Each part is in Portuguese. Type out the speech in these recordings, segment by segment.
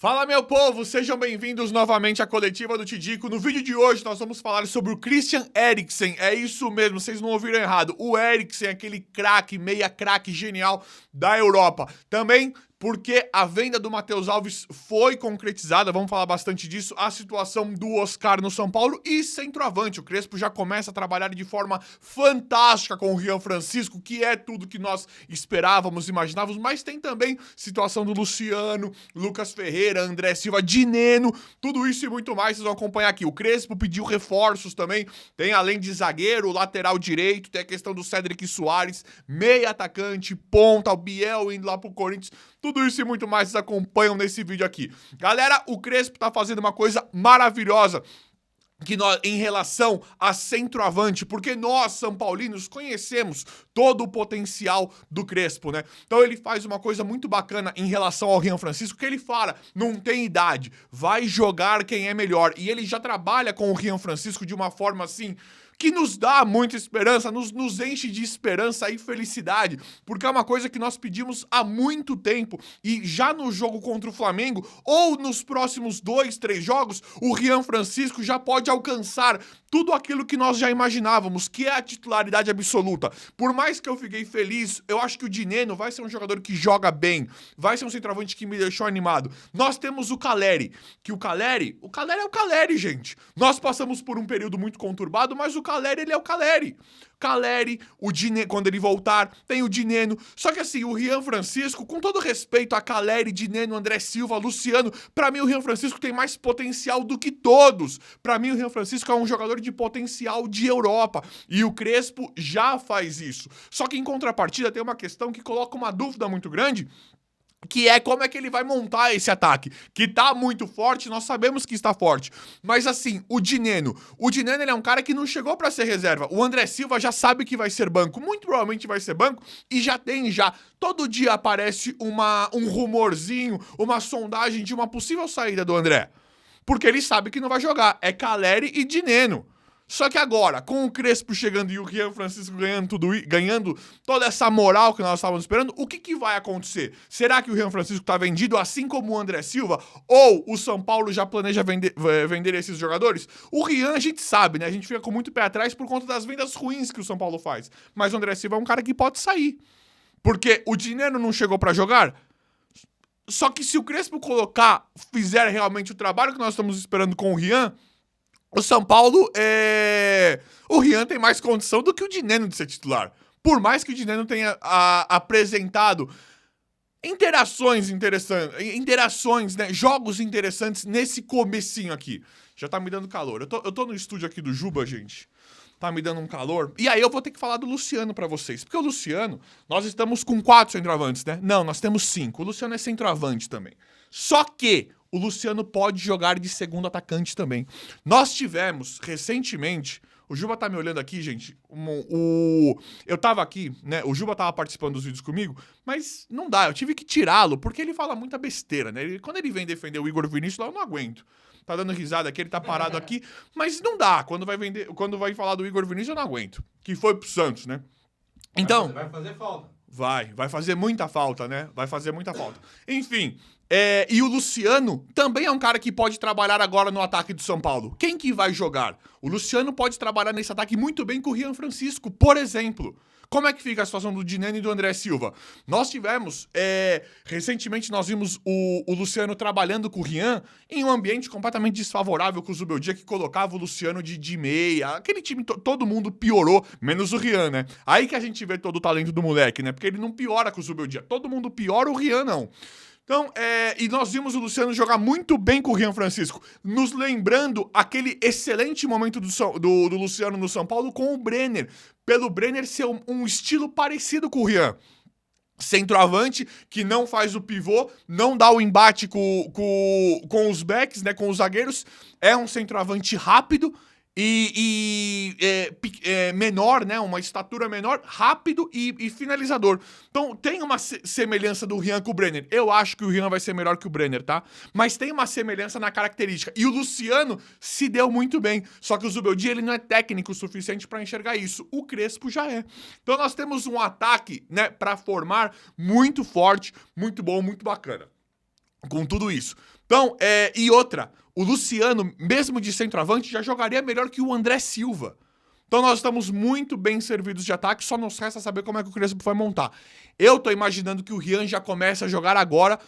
Fala, meu povo, sejam bem-vindos novamente à coletiva do Tidico. No vídeo de hoje nós vamos falar sobre o Christian Eriksen. É isso mesmo, vocês não ouviram errado. O Eriksen, aquele craque, meia craque genial da Europa. Também porque a venda do Matheus Alves foi concretizada, vamos falar bastante disso, a situação do Oscar no São Paulo e centroavante. O Crespo já começa a trabalhar de forma fantástica com o Rian Francisco, que é tudo que nós esperávamos, imaginávamos, mas tem também situação do Luciano, Lucas Ferreira, André Silva, Dineno, tudo isso e muito mais vocês vão acompanhar aqui. O Crespo pediu reforços também, tem além de zagueiro, lateral direito, tem a questão do Cédric Soares, meia atacante, ponta, o Biel indo lá pro Corinthians. Tudo isso e muito mais vocês acompanham nesse vídeo aqui. Galera, o Crespo tá fazendo uma coisa maravilhosa em relação a centroavante, porque nós, São Paulinos, conhecemos todo o potencial do Crespo, né? Então ele faz uma coisa muito bacana em relação ao Rian Francisco, que ele fala, não tem idade, vai jogar quem é melhor. E ele já trabalha com o Rian Francisco de uma forma assim que nos dá muita esperança, nos enche de esperança e felicidade, porque é uma coisa que nós pedimos há muito tempo, e já no jogo contra o Flamengo, ou nos próximos 2, 3 jogos, o Rian Francisco já pode alcançar tudo aquilo que nós já imaginávamos, que é a titularidade absoluta. Por mais que eu fiquei feliz, eu acho que o Dineno vai ser um jogador que joga bem, vai ser um centroavante que me deixou animado. Nós temos o Caleri, que o Caleri é o Caleri, gente. Nós passamos por um período muito conturbado, mas o Caleri, ele é o Caleri. Caleri, o Dineno, quando ele voltar, tem o Dineno. Só que assim, o Rian Francisco, com todo respeito a Caleri, Dineno, André Silva, Luciano, pra mim o Rian Francisco tem mais potencial do que todos. Pra mim o Rian Francisco é um jogador de potencial de Europa. E o Crespo já faz isso. Só que em contrapartida tem uma questão que coloca uma dúvida muito grande, que é como é que ele vai montar esse ataque, que tá muito forte, nós sabemos que está forte, mas assim, o Dineno ele é um cara que não chegou pra ser reserva, o André Silva já sabe que vai ser banco, muito provavelmente vai ser banco, e todo dia aparece um rumorzinho, uma sondagem de uma possível saída do André, porque ele sabe que não vai jogar, é Caleri e Dineno. Só que agora, com o Crespo chegando e o Rian Francisco ganhando toda essa moral que nós estávamos esperando, o que vai acontecer? Será que o Rian Francisco está vendido assim como o André Silva? Ou o São Paulo já planeja vender esses jogadores? O Rian a gente sabe, né? A gente fica com muito pé atrás por conta das vendas ruins que o São Paulo faz. Mas o André Silva é um cara que pode sair. Porque o Dinero não chegou para jogar? Só que se o Crespo fizer realmente o trabalho que nós estamos esperando com o Rian, o São Paulo o Rian tem mais condição do que o Dineno de ser titular. Por mais que o Dineno tenha apresentado interações interessantes, né? Jogos interessantes nesse comecinho aqui. Já tá me dando calor. Eu tô no estúdio aqui do Juba, gente. Tá me dando um calor. E aí eu vou ter que falar do Luciano pra vocês. Porque o Luciano, nós estamos com 4 centroavantes, né? Não, nós temos 5. O Luciano é centroavante também. Só que o Luciano pode jogar de segundo atacante também. Nós tivemos, recentemente, o Juba tá me olhando aqui, gente, eu tava aqui, né, o Juba tava participando dos vídeos comigo, mas não dá, eu tive que tirá-lo, porque ele fala muita besteira, né? Quando ele vem defender o Igor Vinícius lá, eu não aguento. Tá dando risada aqui, ele tá parado aqui, mas não dá, quando vai falar do Igor Vinícius, eu não aguento. Que foi pro Santos, né? Então... Vai fazer falta. Vai fazer muita falta, né? Vai fazer muita falta. Enfim, e o Luciano também é um cara que pode trabalhar agora no ataque do São Paulo. Quem que vai jogar? O Luciano pode trabalhar nesse ataque muito bem com o Rian Francisco, por exemplo. Como é que fica a situação do Dineno e do André Silva? Nós tivemos, recentemente nós vimos o Luciano trabalhando com o Rian em um ambiente completamente desfavorável com o Zubeldia, que colocava o Luciano de meia. Aquele time, todo mundo piorou, menos o Rian, né? Aí que a gente vê todo o talento do moleque, né? Porque ele não piora com o Zubeldia. Todo mundo piora, o Rian não. Então, e nós vimos o Luciano jogar muito bem com o Rian Francisco, nos lembrando aquele excelente momento do Luciano no São Paulo com o Brenner, pelo Brenner ser um estilo parecido com o Rian. Centroavante, que não faz o pivô, não dá o embate com os backs, né, com os zagueiros, é um centroavante rápido, menor, né? Uma estatura menor, rápido e finalizador. Então tem uma semelhança do Rian com o Brenner. Eu acho que o Rian vai ser melhor que o Brenner, tá? Mas tem uma semelhança na característica. E o Luciano se deu muito bem. Só que o Zubeldia, ele não é técnico o suficiente pra enxergar isso. O Crespo já é. Então nós temos um ataque, né, pra formar muito forte, muito bom, muito bacana. Com tudo isso. Então, e outra, o Luciano, mesmo de centroavante, já jogaria melhor que o André Silva. Então nós estamos muito bem servidos de ataque, só nos resta saber como é que o Crespo vai montar. Eu tô imaginando que o Rian já comece a jogar agora,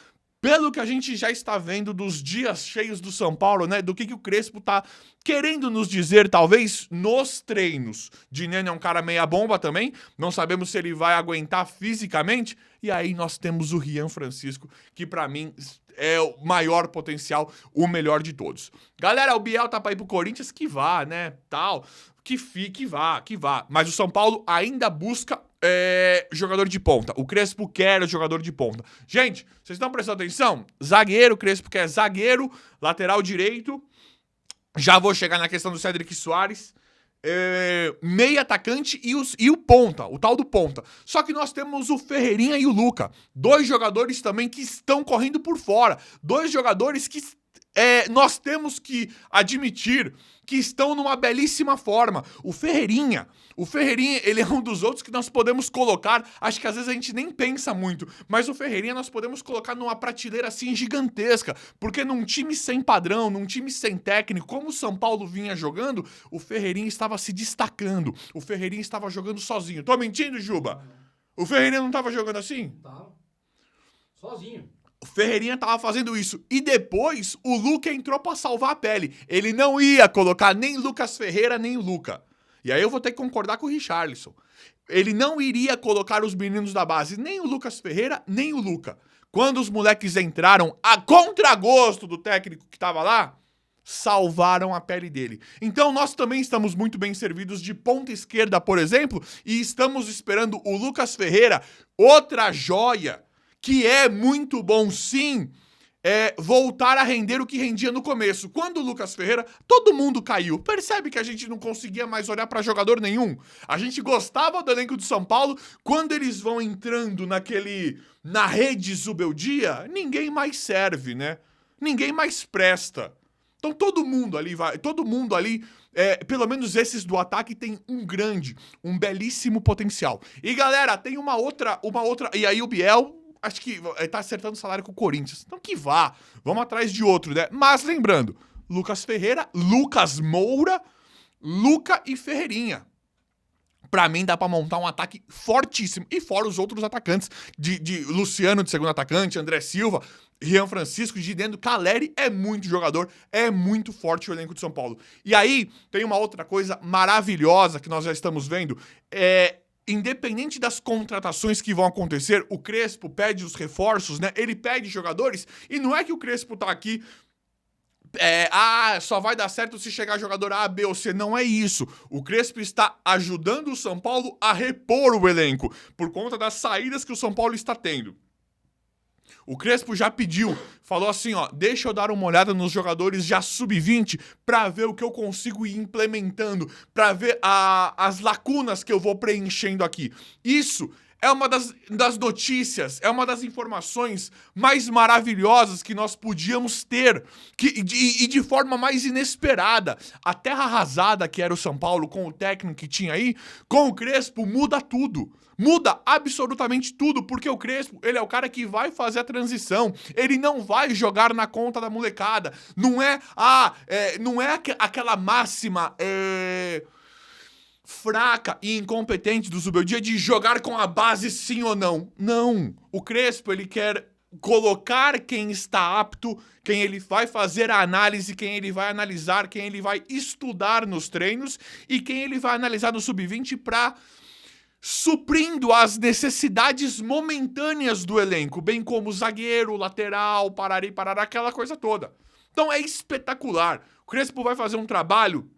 pelo que a gente já está vendo dos dias cheios do São Paulo, né? Do que o Crespo tá querendo nos dizer, talvez, nos treinos. Dineno é um cara meia bomba também, não sabemos se ele vai aguentar fisicamente. E aí nós temos o Rian Francisco, que pra mim é o maior potencial, o melhor de todos. Galera, o Biel tá pra ir pro Corinthians, que vá, né? Tal, que vá. Mas o São Paulo ainda busca jogador de ponta. O Crespo quer jogador de ponta. Gente, vocês estão prestando atenção? Zagueiro, Crespo quer zagueiro, lateral direito. Já vou chegar na questão do Cédric Soares. Meia atacante e o ponta, o tal do ponta. Só que nós temos o Ferreirinha e o Luca. Dois jogadores também que estão correndo por fora. Dois jogadores que nós temos que admitir que estão numa belíssima forma. O Ferreirinha, ele é um dos outros que nós podemos colocar, acho que às vezes a gente nem pensa muito, mas o Ferreirinha nós podemos colocar numa prateleira assim gigantesca, porque num time sem padrão, num time sem técnico, como o São Paulo vinha jogando, o Ferreirinha estava se destacando, o Ferreirinha estava jogando sozinho. Tô mentindo, Juba? O Ferreirinha não estava jogando assim? Tava. Sozinho. O Ferreirinha tava fazendo isso. E depois, o Luca entrou pra salvar a pele. Ele não ia colocar nem Lucas Ferreira, nem o Luca. E aí eu vou ter que concordar com o Richarlison. Ele não iria colocar os meninos da base, nem o Lucas Ferreira, nem o Luca. Quando os moleques entraram, a contragosto do técnico que tava lá, salvaram a pele dele. Então nós também estamos muito bem servidos de ponta esquerda, por exemplo, e estamos esperando o Lucas Ferreira, outra joia, que é muito bom sim, voltar a render o que rendia no começo. Quando o Lucas Ferreira, todo mundo caiu. Percebe que a gente não conseguia mais olhar pra jogador nenhum? A gente gostava do elenco do São Paulo, quando eles vão entrando na rede Zubeldia, ninguém mais serve, né? Ninguém mais presta. Então todo mundo ali, pelo menos esses do ataque, tem um belíssimo potencial. E galera, tem uma outra, e aí o Biel, acho que tá acertando o salário com o Corinthians. Então que vá, vamos atrás de outro, né? Mas lembrando, Lucas Ferreira, Lucas Moura, Luca e Ferreirinha. Pra mim dá pra montar um ataque fortíssimo. E fora os outros atacantes, de Luciano de segundo atacante, André Silva, Rian Francisco, Gineno, Caleri é muito jogador, é muito forte o elenco de São Paulo. E aí, tem uma outra coisa maravilhosa que nós já estamos vendo, independente das contratações que vão acontecer, o Crespo pede os reforços, né? Ele pede jogadores, e não é que o Crespo tá aqui, só vai dar certo se chegar jogador A, B ou C. Não é isso. O Crespo está ajudando o São Paulo a repor o elenco, por conta das saídas que o São Paulo está tendo. O Crespo já pediu, falou assim, ó, deixa eu dar uma olhada nos jogadores já sub-20 pra ver o que eu consigo ir implementando, pra ver as lacunas que eu vou preenchendo aqui. Isso é uma das notícias, é uma das informações mais maravilhosas que nós podíamos ter, e de forma mais inesperada. A terra arrasada que era o São Paulo, com o técnico que tinha aí, com o Crespo, muda tudo. Muda absolutamente tudo, porque o Crespo, ele é o cara que vai fazer a transição. Ele não vai jogar na conta da molecada. Não é aquela máxima fraca e incompetente do Zubeldia de jogar com a base sim ou não. Não. O Crespo, ele quer colocar quem está apto, quem ele vai fazer a análise, quem ele vai analisar, quem ele vai estudar nos treinos e quem ele vai analisar no sub-20 para suprindo as necessidades momentâneas do elenco, bem como zagueiro, lateral, parari, parará, aquela coisa toda. Então é espetacular. O Crespo vai fazer um trabalho.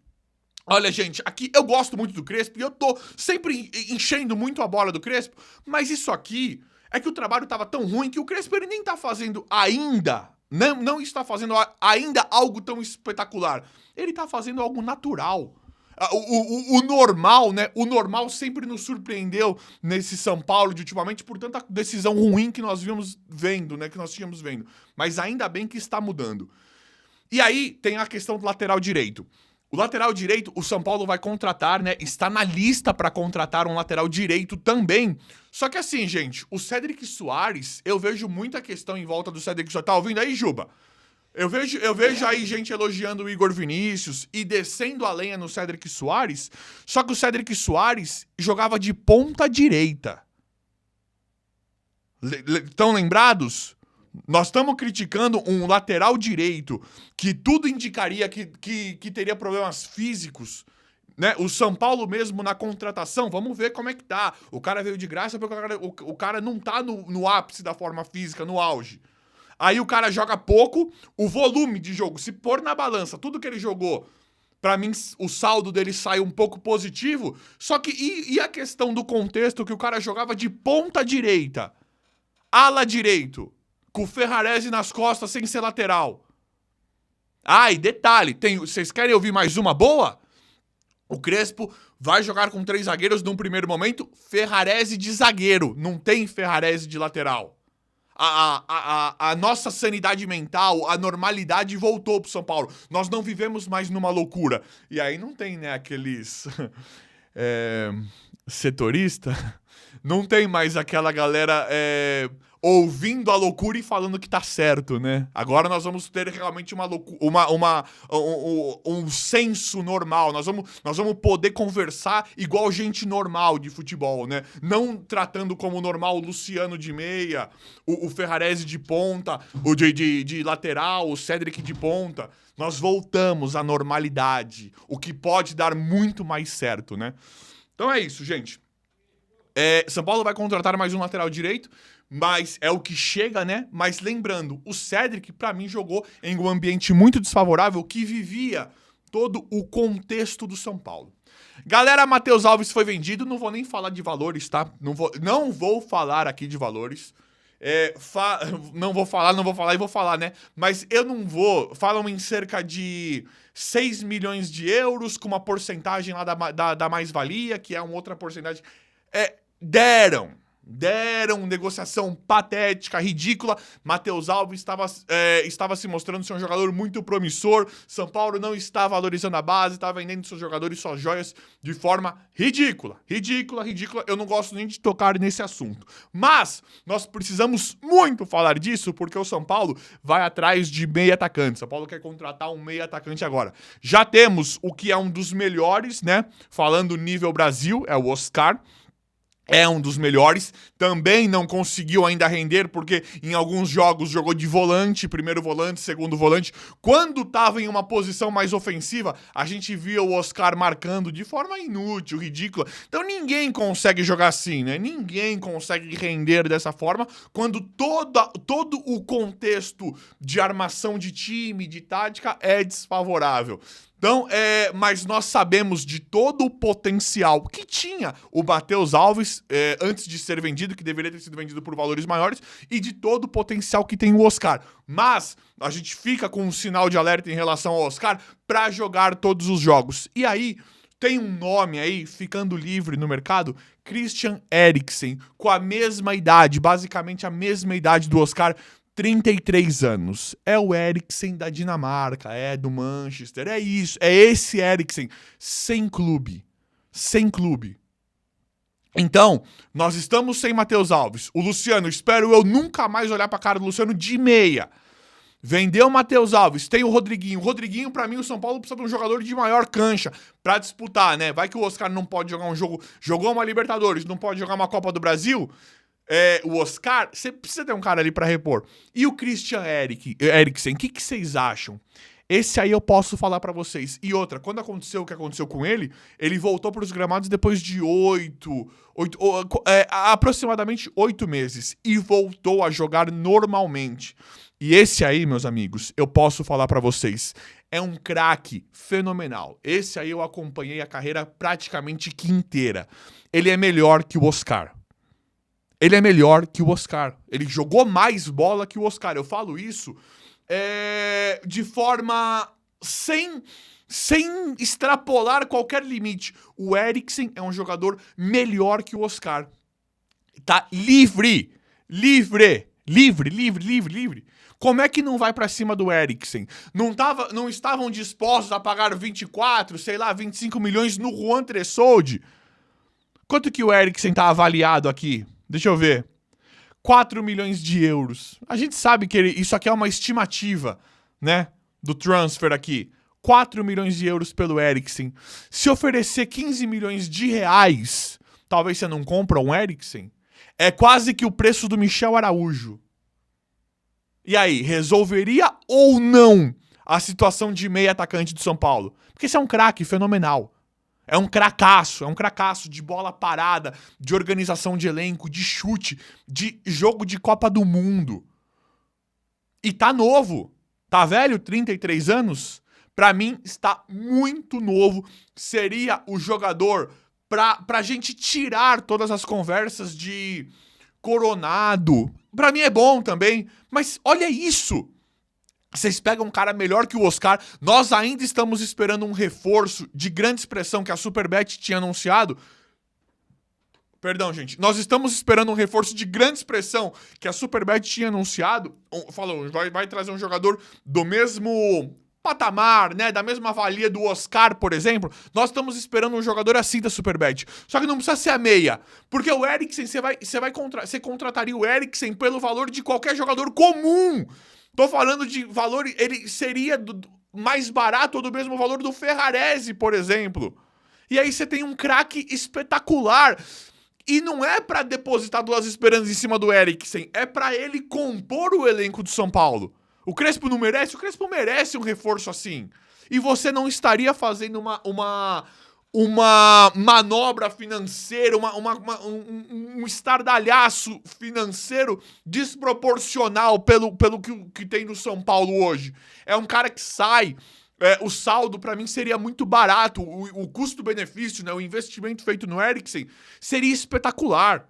Olha, gente, aqui eu gosto muito do Crespo e eu tô sempre enchendo muito a bola do Crespo, mas isso aqui é que o trabalho tava tão ruim que o Crespo ele nem tá fazendo ainda, não está fazendo ainda algo tão espetacular. Ele tá fazendo algo natural. O normal, né? O normal sempre nos surpreendeu nesse São Paulo de ultimamente por tanta decisão ruim que nós vimos vendo, né? Que nós tínhamos vendo. Mas ainda bem que está mudando. E aí tem a questão do lateral direito. O lateral direito, o São Paulo vai contratar, né? Está na lista para contratar um lateral direito também. Só que assim, gente, o Cédric Soares, eu vejo muita questão em volta do Cédric Soares. Tá ouvindo aí, Juba? Eu vejo aí gente elogiando o Igor Vinícius e descendo a lenha no Cédric Soares, só que o Cédric Soares jogava de ponta direita. Estão lembrados? Nós estamos criticando um lateral direito que tudo indicaria que teria problemas físicos, né? O São Paulo mesmo na contratação, vamos ver como é que tá. O cara veio de graça porque o cara não tá no ápice da forma física, no auge. Aí o cara joga pouco, o volume de jogo, se pôr na balança tudo que ele jogou, pra mim o saldo dele sai um pouco positivo, só que e a questão do contexto que o cara jogava de ponta direita, ala direito, com o Ferrarese nas costas sem ser lateral. Ah, e detalhe, vocês querem ouvir mais uma boa? O Crespo vai jogar com 3 zagueiros num primeiro momento, Ferrarese de zagueiro, não tem Ferrarese de lateral. A nossa sanidade mental, a normalidade voltou pro São Paulo. Nós não vivemos mais numa loucura. E aí não tem, né, aqueles setorista, não tem mais aquela galera ouvindo a loucura e falando que tá certo, né? Agora nós vamos ter realmente um senso normal. Nós vamos poder conversar igual gente normal de futebol, né? Não tratando como normal o Luciano de meia, o Ferrarese de ponta, o de lateral, o Cédric de ponta. Nós voltamos à normalidade, o que pode dar muito mais certo, né? Então é isso, gente. São Paulo vai contratar mais um lateral direito, mas é o que chega, né? Mas lembrando, o Cédric, pra mim, jogou em um ambiente muito desfavorável que vivia todo o contexto do São Paulo. Galera, Matheus Alves foi vendido, não vou nem falar de valores, tá? Não vou falar aqui de valores. Não vou falar e vou falar, né? Mas eu não vou... Falam em cerca de 6 milhões de euros com uma porcentagem lá da mais-valia, que é uma outra porcentagem... Deram negociação patética, ridícula. Matheus Alves estava se mostrando ser um jogador muito promissor. São Paulo não está valorizando a base, está vendendo seus jogadores, suas joias de forma ridícula. Ridícula. Eu não gosto nem de tocar nesse assunto. Mas nós precisamos muito falar disso porque o São Paulo vai atrás de meio atacante. São Paulo quer contratar um meio atacante agora. Já temos o que é um dos melhores, né? Falando nível Brasil, é o Oscar. É um dos melhores, também não conseguiu ainda render, porque em alguns jogos jogou de volante, primeiro volante, segundo volante. Quando estava em uma posição mais ofensiva, a gente via o Oscar marcando de forma inútil, ridícula. Então ninguém consegue jogar assim, né? Ninguém consegue render dessa forma, quando todo o contexto de armação de time, de tática, é desfavorável. Então, mas nós sabemos de todo o potencial que tinha o Matheus Alves antes de ser vendido, que deveria ter sido vendido por valores maiores, e de todo o potencial que tem o Oscar. Mas a gente fica com um sinal de alerta em relação ao Oscar para jogar todos os jogos. E aí, tem um nome aí, ficando livre no mercado, Christian Eriksen, com a mesma idade, basicamente a mesma idade do Oscar, 33 anos. É o Eriksen da Dinamarca, é do Manchester, é isso. É esse Eriksen, sem clube. Sem clube. Então, nós estamos sem Matheus Alves. O Luciano, espero eu nunca mais olhar pra cara do Luciano de meia. Vendeu o Matheus Alves, tem o Rodriguinho. O Rodriguinho, pra mim, o São Paulo precisa de um jogador de maior cancha pra disputar, né? Vai que o Oscar não pode jogar um jogo... Jogou uma Libertadores, não pode jogar uma Copa do Brasil... o Oscar, você precisa ter um cara ali pra repor. E o Christian Eriksen, o que vocês acham? Esse aí eu posso falar pra vocês. E outra, quando aconteceu o que aconteceu com ele voltou pros gramados depois de aproximadamente 8 meses. E voltou a jogar normalmente. E esse aí, meus amigos, eu posso falar pra vocês, é um craque fenomenal. Esse aí eu acompanhei a carreira praticamente que inteira. Ele é melhor que o Oscar. Ele é melhor que o Oscar. Ele jogou mais bola que o Oscar. Eu falo isso de forma sem extrapolar qualquer limite. O Eriksen é um jogador melhor que o Oscar. Tá livre. Como é que não vai pra cima do Eriksen? Não estavam dispostos a pagar 24, 25 milhões no Juan Tressolde? Quanto que o Eriksen tá avaliado aqui? Deixa eu ver. 4 milhões de euros. A gente sabe que isso aqui é uma estimativa, né, do transfer aqui, 4 milhões de euros pelo Eriksen. Se oferecer 15 milhões de reais, talvez você não compra um Eriksen. É quase que o preço do Michel Araújo. E aí, resolveria ou não a situação de meio atacante do São Paulo? Porque esse é um craque fenomenal. É um cracaço de bola parada, de organização de elenco, de chute, de jogo de Copa do Mundo. E tá novo. Tá velho, 33 anos? Pra mim, está muito novo. Seria o jogador pra gente tirar todas as conversas de Coronado. Pra mim é bom também, mas olha isso. Vocês pegam um cara melhor que o Oscar. Nós ainda estamos esperando um reforço de grande expressão que a Superbet tinha anunciado. Perdão, gente. Nós estamos esperando um reforço de grande expressão que a Superbet tinha anunciado. Falou, vai trazer um jogador do mesmo patamar, né? Da mesma valia do Oscar, por exemplo. Nós estamos esperando um jogador assim da Superbet. Só que não precisa ser a meia. Porque o Eriksen, você contrataria o Eriksen pelo valor de qualquer jogador comum. Tô falando de valor, ele seria mais barato ou do mesmo valor do Ferrarese, por exemplo. E aí você tem um craque espetacular. E não é pra depositar duas esperanças em cima do Eriksen, é pra ele compor o elenco do São Paulo. O Crespo não merece? O Crespo merece um reforço assim. E você não estaria fazendo uma manobra financeira, um estardalhaço financeiro desproporcional pelo que tem no São Paulo hoje. É um cara que sai, o saldo pra mim seria muito barato, o custo-benefício, né, o investimento feito no Eriksen seria espetacular.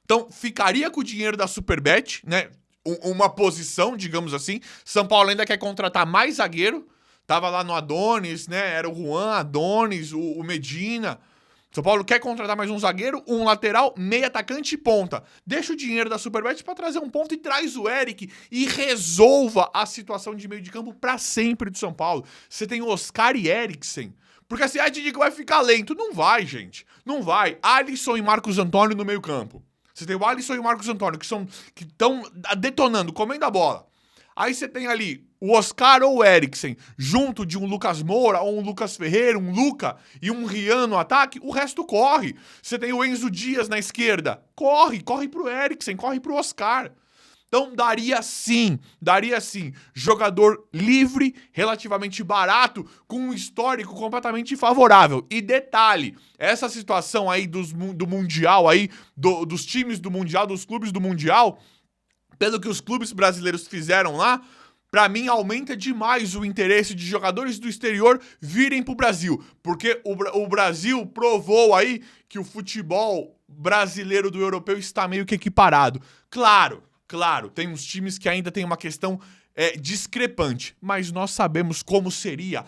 Então, ficaria com o dinheiro da Superbet, né, uma posição, digamos assim. São Paulo ainda quer contratar mais zagueiro. Tava lá no Adonis, né? Era o Juan, Adonis, o Medina. São Paulo quer contratar mais um zagueiro, um lateral, meio atacante e ponta. Deixa o dinheiro da Superbet pra trazer um ponto e traz o Eric e resolva a situação de meio de campo pra sempre do São Paulo. Você tem Oscar e Eriksen. Porque assim, a gente vai ficar lento. Não vai, gente. Não vai. Alisson e Marcos Antônio no meio campo. Você tem o Alisson e o Marcos Antônio que estão detonando, comendo a bola. Aí você tem ali o Oscar ou o Eriksen, junto de um Lucas Moura ou um Lucas Ferreira, um Luca e um Rian no ataque, o resto corre. Você tem o Enzo Dias na esquerda, corre pro Eriksen, corre pro Oscar. Então daria sim, jogador livre, relativamente barato, com um histórico completamente favorável. E detalhe, essa situação aí do Mundial, aí, dos times do Mundial, dos clubes do Mundial, pelo que os clubes brasileiros fizeram lá, pra mim aumenta demais o interesse de jogadores do exterior virem pro Brasil. Porque o Brasil provou aí que o futebol brasileiro do europeu está meio que equiparado. Claro, tem uns times que ainda tem uma questão discrepante, mas nós sabemos como seria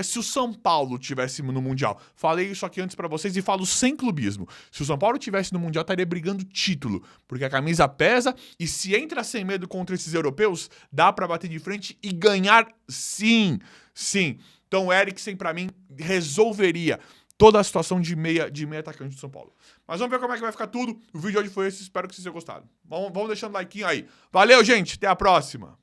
se o São Paulo tivesse no Mundial. Falei isso aqui antes pra vocês e falo sem clubismo. Se o São Paulo tivesse no Mundial, estaria brigando título, porque a camisa pesa e se entra sem medo contra esses europeus, dá pra bater de frente e ganhar sim. Então o Eriksen, pra mim, resolveria toda a situação de meia atacante do São Paulo. Mas vamos ver como é que vai ficar tudo. O vídeo de hoje foi esse, espero que vocês tenham gostado. Vamos deixando o like aí. Valeu, gente, até a próxima.